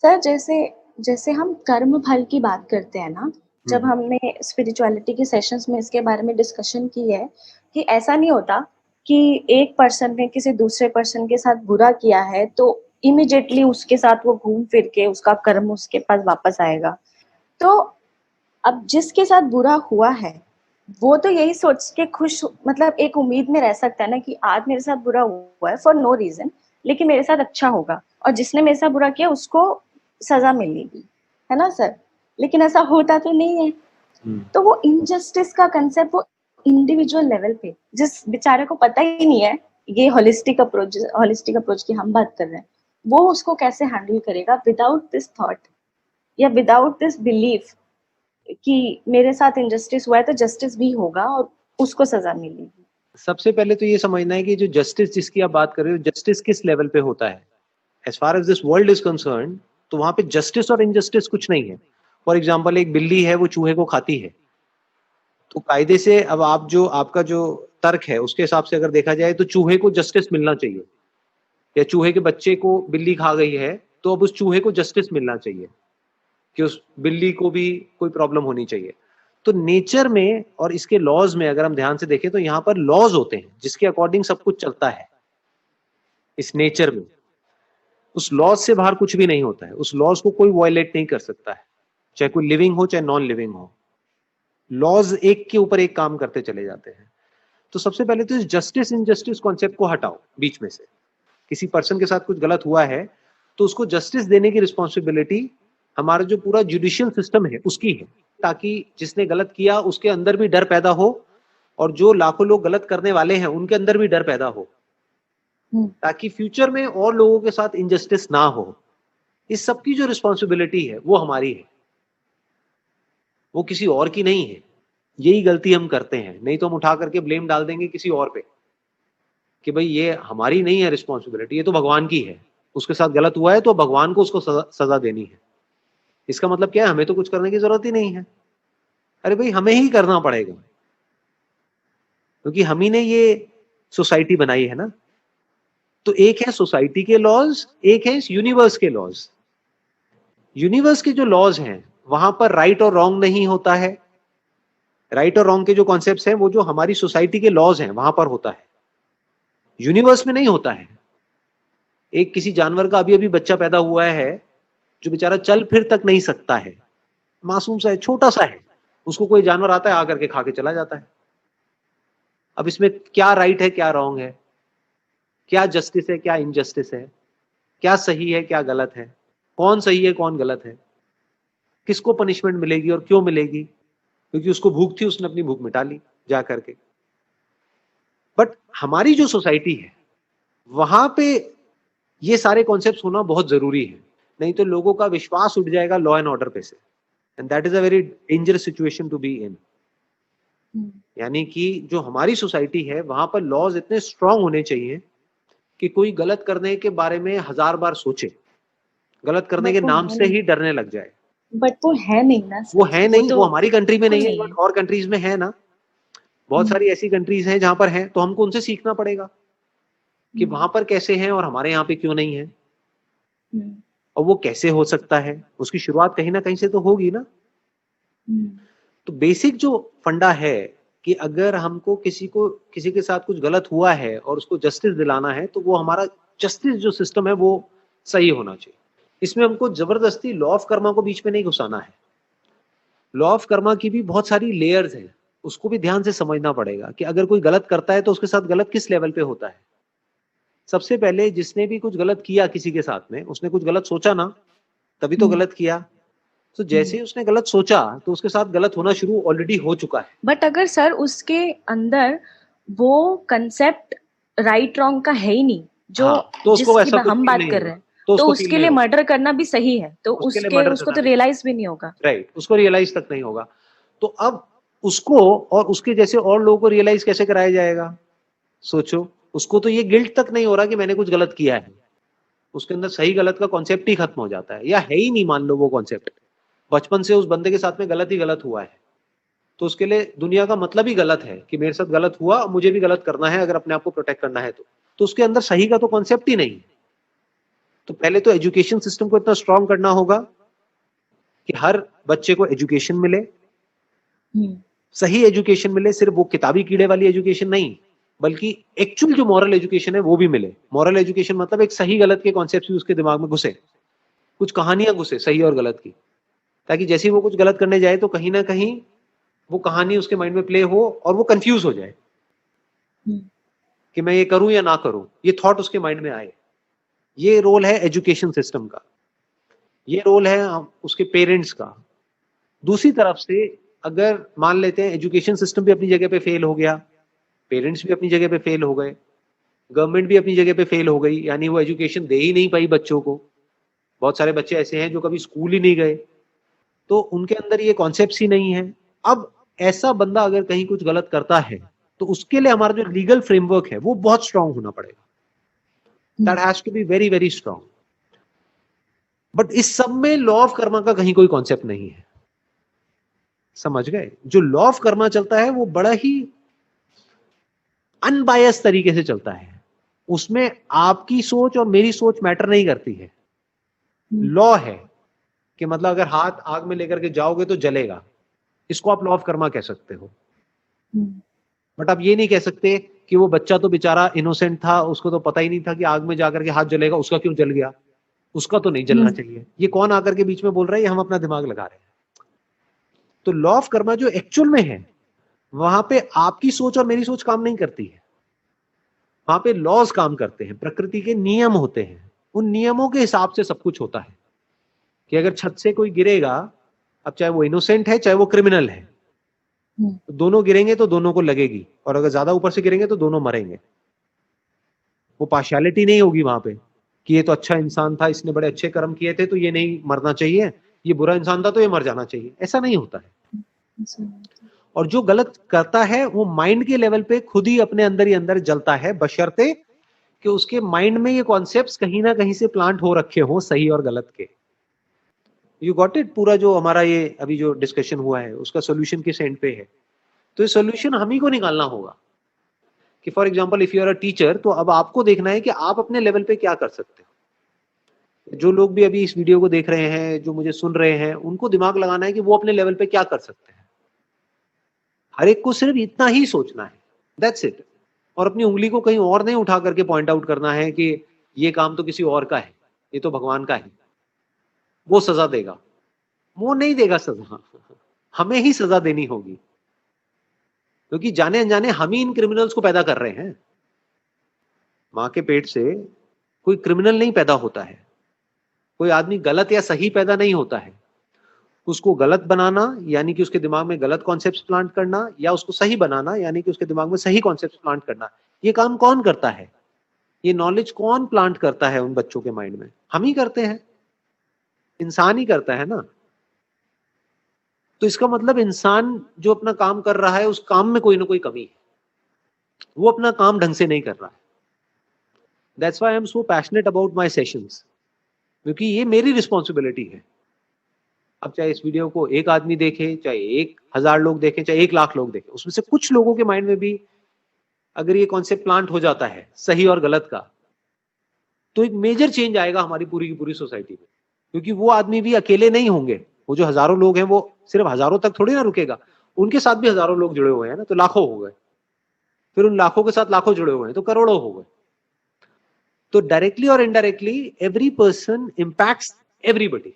Sir जैसे जैसे हम कर्म फल की बात करते हैं ना, जब हम्म। हमने स्पिरिचुअलिटी के सेशंस में इसके बारे में डिस्कशन की है कि ऐसा नहीं होता कि एक पर्सन ने किसी दूसरे पर्सन के साथ बुरा किया है तो इमिडिएटली उसके साथ वो घूम फिर के उसका कर्म उसके पास वापस आएगा। तो अब जिसके साथ बुरा हुआ है वो तो यही सोच के खुश मतलब एक उम्मीद में रह सकता है ना कि आज मेरे साथ बुरा हुआ है फॉर नो रीजन, लेकिन मेरे साथ अच्छा होगा और जिसने मेरे साथ बुरा किया उसको सजा मिलेगी, है ना सर? लेकिन ऐसा होता तो नहीं है। हम्म। तो वो इनजस्टिस का कंसेप्ट वो इंडिविजुअल लेवल पे जिस बेचारे को पता ही नहीं है, ये होलिस्टिक अप्रोच की हम बात कर रहे हैं, वो उसको कैसे हैंडल करेगा विदाउट दिस थॉट या विदाउट दिस बिलीफ कि मेरे साथ इनजस्टिस हुआ है तो जस्टिस भी होगा और उसको सजा मिलेगी। सबसे पहले तो ये समझना है कि जो जस्टिस जिसकी आप बात कर रहे हो, जस्टिस किस लेवल पे होता है। As far as this world is concerned, तो वहां पे जस्टिस और इनजस्टिस कुछ नहीं है। फॉर एग्जाम्पल, एक बिल्ली है, वो चूहे को खाती है, तो कायदे से अब आप जो आपका जो तर्क है उसके हिसाब से अगर देखा जाए तो चूहे को जस्टिस मिलना चाहिए। या चूहे के बच्चे को बिल्ली खा गई है, तो अब उस चूहे को जस्टिस मिलना चाहिए कि उस बिल्ली को भी कोई प्रॉब्लम होनी चाहिए। तो नेचर में और इसके लॉज में अगर हम ध्यान से देखें तो यहाँ पर लॉज होते हैं जिसके अकॉर्डिंग सब कुछ चलता है। इस नेचर में उस लॉज से बाहर कुछ भी नहीं होता है, उस लॉज को कोई वायलेट नहीं कर सकता है, चाहे कोई लिविंग हो चाहे नॉन लिविंग हो। लॉज एक के ऊपर एक काम करते चले जाते हैं। तो सबसे पहले तो इस जस्टिस इनजस्टिस कॉन्सेप्ट को हटाओ बीच में से। किसी पर्सन के साथ कुछ गलत हुआ है तो उसको जस्टिस देने की रिस्पॉन्सिबिलिटी हमारा जो पूरा जुडिशियल सिस्टम है उसकी है, ताकि जिसने गलत किया उसके अंदर भी डर पैदा हो और जो लाखों लोग गलत करने वाले हैं उनके अंदर भी डर पैदा हो, हम्म। ताकि फ्यूचर में और लोगों के साथ इनजस्टिस ना हो। इस सब की जो रिस्पॉन्सिबिलिटी है वो हमारी है, वो किसी और की नहीं है। यही गलती हम करते हैं, नहीं तो हम उठा करके ब्लेम डाल देंगे किसी और पे कि भाई ये हमारी नहीं है रिस्पॉन्सिबिलिटी, ये तो भगवान की है। उसके साथ गलत हुआ है तो भगवान को उसको सजा देनी है। इसका मतलब क्या है, हमें तो कुछ करने की जरूरत ही नहीं है। अरे भाई हमें ही करना पड़ेगा, क्योंकि हम ही ने ये सोसाइटी बनाई है ना। तो एक है सोसाइटी के लॉज, एक है इस यूनिवर्स के लॉज। यूनिवर्स के जो लॉज हैं वहां पर राइट और रॉन्ग नहीं होता है। राइट और रॉन्ग के जो कॉन्सेप्ट्स हैं वो जो हमारी सोसाइटी के लॉज हैं वहां पर होता है, यूनिवर्स में नहीं होता है। एक किसी जानवर का अभी अभी बच्चा पैदा हुआ है जो बेचारा चल फिर तक नहीं सकता है, मासूम सा है, छोटा सा है, उसको कोई जानवर आता है आकर के खा के चला जाता है। अब इसमें क्या राइट है क्या रॉन्ग है, क्या जस्टिस है क्या इनजस्टिस है, क्या सही है क्या गलत है, कौन सही है कौन गलत है, किसको पनिशमेंट मिलेगी और क्यों मिलेगी? क्योंकि उसको भूख थी, उसने अपनी भूख मिटा ली जा करके। बट हमारी जो सोसाइटी है वहां पे ये सारे कॉन्सेप्ट्स होना बहुत जरूरी है, नहीं तो लोगों का विश्वास उठ जाएगा लॉ एंड ऑर्डर पे से, and that is a very dangerous situation to be in. Hmm. यानी कि जो हमारी सोसाइटी है वहां पर लॉज इतने स्ट्रांग होने चाहिए कि कोई गलत करने के बारे में हजार बार सोचे, गलत करने के बट वो नाम है से नहीं। ही डरने लग जाए। बट वो है नहीं ना वो सर, है वो नहीं, तो वो हमारी कंट्री में बिल्कुल नहीं है, नहीं बट है। और कंट्रीज में है ना। बहुत हम्म। सारी ऐसी कंट्रीज हैं जहां पर है, तो हमको उनसे सीखना पड़ेगा कि हम्म। वहां पर कैसे हैं और हमारे यहाँ पे क्यों नहीं है। हम्म। और वो कैसे हो सकता है, उसकी शुरुआत कहीं ना कहीं से तो होगी ना। हम्म। तो बेसिक जो फंडा है कि अगर हमको किसी के साथ कुछ गलत हुआ है और उसको जस्टिस दिलाना है तो वो हमारा जस्टिस जो सिस्टम है वो सही होना चाहिए। इसमें हमको जबरदस्ती लॉ ऑफ कर्मा को बीच में नहीं घुसाना है। लॉ ऑफ कर्मा की भी बहुत सारी लेयर्स हैं, उसको भी ध्यान से समझना पड़ेगा कि अगर कोई गलत करता है तो उसके साथ गलत किस लेवल पे होता है। सबसे पहले जिसने भी कुछ गलत किया किसी के साथ में, उसने कुछ गलत सोचा ना, तभी तो हम्म। गलत किया। तो जैसे हम्म। ही उसने गलत सोचा तो उसके साथ गलत होना शुरू ऑलरेडी हो चुका है। बट अगर सर उसके अंदर वो कंसेप्ट राइट रॉन्ग का है ही नहीं, जो हाँ, तो उसको जिसकी ऐसा कुछ हम फील बात नहीं कर होगा, रहे हैं, तो तो उसको फील उसके नहीं लिए होगा। मर्डर करना भी सही है तो उसके लिए उसके मर्डर उसको करना तो भी रियलाइज भी नहीं होगा। राइट, उसको रियलाइज तक नहीं होगा। तो अब उसको और उसके जैसे और लोगों को रियलाइज कैसे कराया जाएगा? सोचो, उसको तो ये गिल्ट तक नहीं हो रहा कि मैंने कुछ गलत किया है। उसके अंदर सही गलत का कॉन्सेप्ट ही खत्म हो जाता है, या है ही नहीं, मान लो वो कॉन्सेप्ट। बचपन से उस बंदे के साथ में गलत ही गलत हुआ है, तो उसके लिए दुनिया का मतलब ही गलत है कि मेरे साथ गलत हुआ, मुझे भी गलत करना है अगर अपने आप को प्रोटेक्ट करना है तो उसके अंदर सही का तो कॉन्सेप्ट ही नहीं है। तो पहले तो एजुकेशन सिस्टम को इतना स्ट्रांग करना होगा कि हर बच्चे को एजुकेशन मिले, सही एजुकेशन मिले, सिर्फ वो किताबी कीड़े वाली एजुकेशन नहीं, बल्कि एक्चुअल जो मॉरल एजुकेशन है वो भी मिले। मॉरल एजुकेशन मतलब एक सही गलत के कॉन्सेप्ट भी उसके दिमाग में घुसे, कुछ कहानियां घुसे सही और गलत की, ताकि जैसे ही वो कुछ गलत करने जाए तो कहीं ना कहीं वो कहानी उसके माइंड में प्ले हो और वो कंफ्यूज हो जाए कि मैं ये करूं या ना करूं, ये थॉट उसके माइंड में आए। ये रोल है एजुकेशन सिस्टम का, ये रोल है उसके पेरेंट्स का। दूसरी तरफ से अगर मान लेते हैं एजुकेशन सिस्टम भी अपनी जगह पे फेल हो गया, पेरेंट्स भी अपनी जगह पे फेल हो गए, गवर्नमेंट भी अपनी जगह पे फेल हो गई, यानी वो एजुकेशन दे ही नहीं पाई बच्चों को, बहुत सारे बच्चे ऐसे हैं जो कभी स्कूल ही नहीं गए, तो उनके अंदर ये कॉन्सेप्ट ही नहीं है। अब ऐसा बंदा अगर कहीं कुछ गलत करता है तो उसके लिए हमारा जो लीगल फ्रेमवर्क है वो बहुत स्ट्रांग होना पड़ेगा, that has to be very very strong. But इस सब में लॉ ऑफ कर्मा का कहीं कोई कॉन्सेप्ट नहीं है, समझ गए? जो लॉ ऑफ कर्मा चलता है वो बड़ा ही अनबायस तरीके से चलता है, उसमें आपकी सोच और मेरी सोच मैटर नहीं करती है। लॉ है कि मतलब अगर हाथ आग में लेकर के जाओगे तो जलेगा, इसको आप लॉ ऑफ कर्मा कह सकते हो। बट आप ये नहीं कह सकते कि वो बच्चा तो बेचारा इनोसेंट था, उसको तो पता ही नहीं था कि आग में जाकर के हाथ जलेगा, उसका क्यों जल गया, उसका तो नहीं जलना चाहिए। ये कौन आकर के बीच में बोल रहा है? ये हम अपना दिमाग लगा रहे हैं। तो लॉ ऑफ कर्मा जो एक्चुअल में है वहां पे आपकी सोच और मेरी सोच काम नहीं करती है, वहां पे लॉज काम करते हैं, प्रकृति के नियम होते हैं, उन नियमों के हिसाब से सब कुछ होता है। कि अगर छत से कोई गिरेगा, अब चाहे वो इनोसेंट है चाहे वो क्रिमिनल है, तो दोनों गिरेंगे तो दोनों को लगेगी, और अगर ज्यादा ऊपर से गिरेंगे तो दोनों मरेंगे। वो पार्शियलिटी नहीं होगी वहां पे कि ये तो अच्छा इंसान था, इसने बड़े अच्छे कर्म किए थे तो ये नहीं मरना चाहिए, ये बुरा इंसान था तो ये मर जाना चाहिए, ऐसा नहीं होता है। और जो गलत करता है वो माइंड के लेवल पे खुद ही अपने अंदर ही अंदर जलता है, बशर्ते कि उसके माइंड में ये कॉन्सेप्ट्स कहीं ना कहीं से प्लांट हो रखे हो सही और गलत के। You got it? पूरा जो हमारा ये अभी जो डिस्कशन हुआ है उसका सोल्यूशन किस एंड पे है? तो ये सोल्यूशन हम ही को निकालना होगा कि for example if you are a teacher, तो अब आपको देखना है कि आप अपने लेवल पे क्या कर सकते हो। जो लोग भी अभी इस वीडियो को देख रहे हैं, जो मुझे सुन रहे हैं, उनको दिमाग लगाना है कि वो अपने लेवल पे क्या कर सकते हैं। हर एक को सिर्फ इतना ही सोचना है, दैट्स इट। और अपनी उंगली को कहीं और नहीं उठा करके पॉइंट आउट करना है कि ये काम तो किसी और का है, ये तो भगवान का है, वो सजा देगा। वो नहीं देगा सजा, हमें ही सजा देनी होगी, क्योंकि जाने अनजाने हम ही इन क्रिमिनल्स को पैदा कर रहे हैं। मां के पेट से कोई क्रिमिनल नहीं पैदा होता है, कोई आदमी गलत या सही पैदा नहीं होता है। उसको गलत बनाना यानी कि उसके दिमाग में गलत कॉन्सेप्ट्स प्लांट करना, या उसको सही बनाना यानी कि उसके दिमाग में सही कॉन्सेप्ट्स प्लांट करना, ये काम कौन करता है? ये नॉलेज कौन प्लांट करता है उन बच्चों के माइंड में? हम ही करते हैं, इंसान ही करता है ना। तो इसका मतलब इंसान जो अपना काम कर रहा है उस काम में कोई ना कोई कमी है, वो अपना काम ढंग से नहीं कर रहा है। That's why I am so passionate about my sessions, क्योंकि ये मेरी रिस्पॉन्सिबिलिटी है। अब चाहे इस वीडियो को एक आदमी देखे, चाहे 1000 लोग देखें, चाहे 1 लाख लोग देखें, उसमें से कुछ लोगों के माइंड में भी अगर ये कॉन्सेप्ट प्लांट हो जाता है सही और गलत का, तो एक मेजर चेंज आएगा हमारी पूरी की पूरी सोसाइटी में। क्योंकि वो आदमी भी अकेले नहीं होंगे, वो जो हजारों लोग हैं वो सिर्फ हजारों तक थोड़ी ना रुकेगा, उनके साथ भी हजारों लोग जुड़े हुए हैं ना, तो लाखों हो गए, फिर उन लाखों के साथ लाखों जुड़े हुए हैं तो करोड़ों हो गए। तो डायरेक्टली और indirectly every person impacts everybody.